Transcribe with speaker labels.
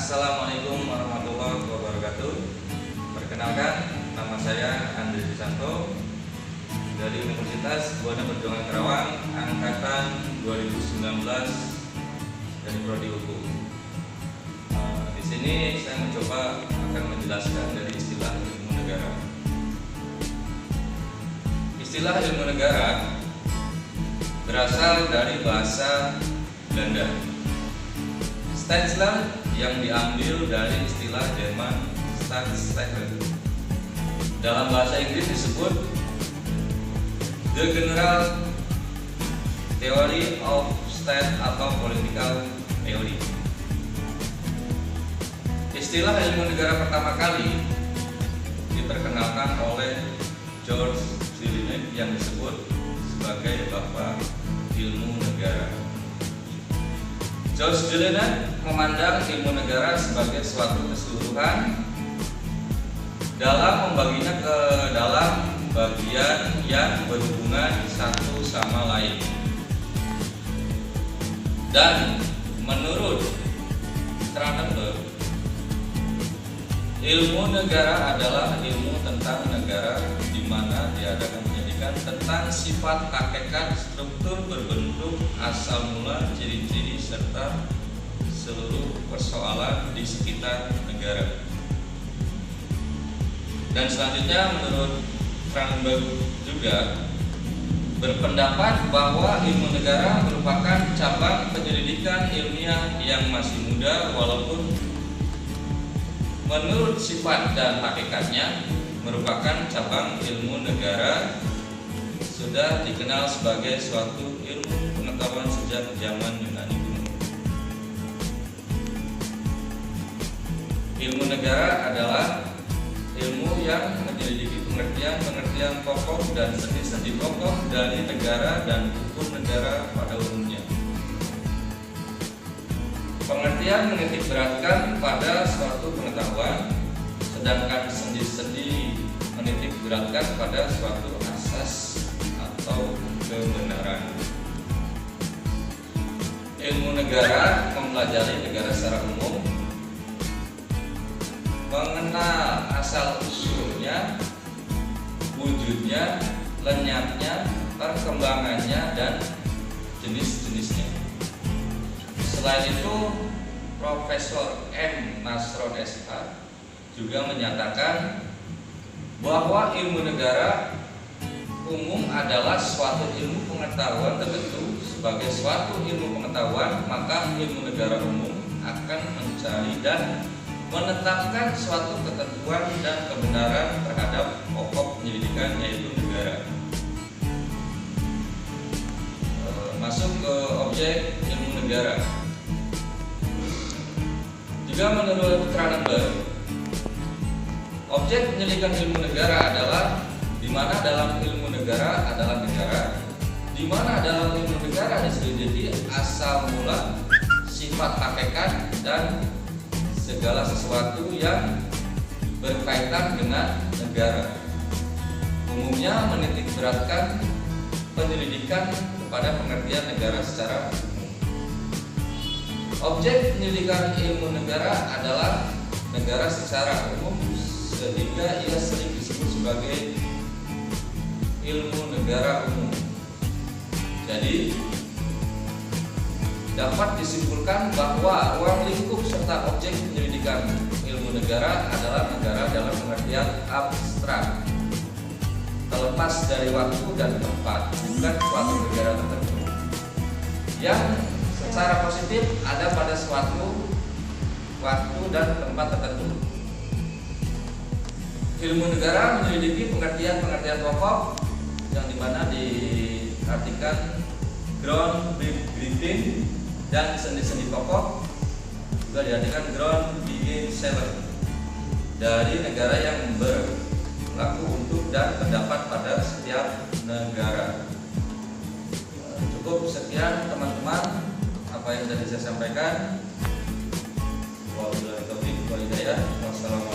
Speaker 1: Assalamualaikum warahmatullahi wabarakatuh. Perkenalkan, nama saya Andri Susanto dari Universitas Buana Perjuangan Karawang, angkatan 2019 dari Prodi Hukum. Di sini saya mencoba akan menjelaskan dari istilah ilmu negara. Istilah ilmu negara berasal dari bahasa Belanda, Staatsrecht, yang diambil dari istilah Jerman Staatsrecht. Dalam bahasa Inggris disebut The General Theory of State atau Political Theory. Istilah ilmu negara pertama kali diperkenalkan oleh George Jelinek yang disebut sebagai Bapak Ilmu Negara. George Jelinek memandang ilmu negara sebagai suatu keseluruhan dalam membaginya ke dalam bagian yang berhubungan satu sama lain. Dan menurut Cranenberg, ilmu negara adalah ilmu tentang negara di mana diadakan pendidikan tentang sifat, hakikat, struktur, berbentuk, asal mula, ciri-ciri serta seluruh persoalan di sekitar negara. Dan selanjutnya menurut Cranenberg juga berpendapat bahwa ilmu negara merupakan cabang penyelidikan ilmiah yang masih muda, walaupun menurut sifat dan hakikatnya merupakan cabang ilmu negara sudah dikenal sebagai suatu ilmu pengetahuan sejak zaman Yunani kuno. Ilmu negara adalah ilmu yang menyelidiki pengertian pokok dan sendi-sendi pokok dari negara dan hukum negara pada umumnya. Pengertian menitik beratkan pada suatu pengetahuan, sedangkan sendi-sendi menitik beratkan pada suatu asas atau kebenaran. Ilmu negara mempelajari negara secara umum, mengenal asal-usulnya, wujudnya, lenyapnya, perkembangannya, dan jenis-jenisnya. Selain itu, Profesor M. Nasron SH juga menyatakan bahwa ilmu negara umum adalah suatu ilmu pengetahuan tertentu. Sebagai suatu ilmu pengetahuan, maka ilmu negara umum akan mencari dan menetapkan suatu ketentuan dan kebenaran terhadap pokok penyelidikan, yaitu negara. Masuk ke objek ilmu negara. Juga menurut Cranenberg, objek penyelidikan ilmu negara adalah di mana dalam ilmu negara adalah negara, di mana dalam ilmu negara diselidiki asal mula, sifat, hakikat, dan segala sesuatu yang berkaitan dengan negara. Umumnya menitik beratkan penyelidikan kepada pengertian negara secara umum. Objek penyelidikan ilmu negara adalah negara secara umum, sehingga ia sering disebut sebagai ilmu negara umum. Jadi dapat disimpulkan bahwa ruang lingkup serta objek penyelidikan ilmu negara adalah negara dalam pengertian abstrak, terlepas dari waktu dan tempat, bukan suatu negara tertentu yang secara positif ada pada suatu waktu dan tempat tertentu. Ilmu negara menyelidiki pengertian pokok yang dimana diartikan ground briefing dan sendi-sendi pokok, juga diartikan ground begin seven, dari negara yang berlaku untuk dan terdapat pada setiap negara. Cukup sekian teman-teman apa yang tadi saya sampaikan. Wabillahi taufiq wal hidayah. Wassalamualaikum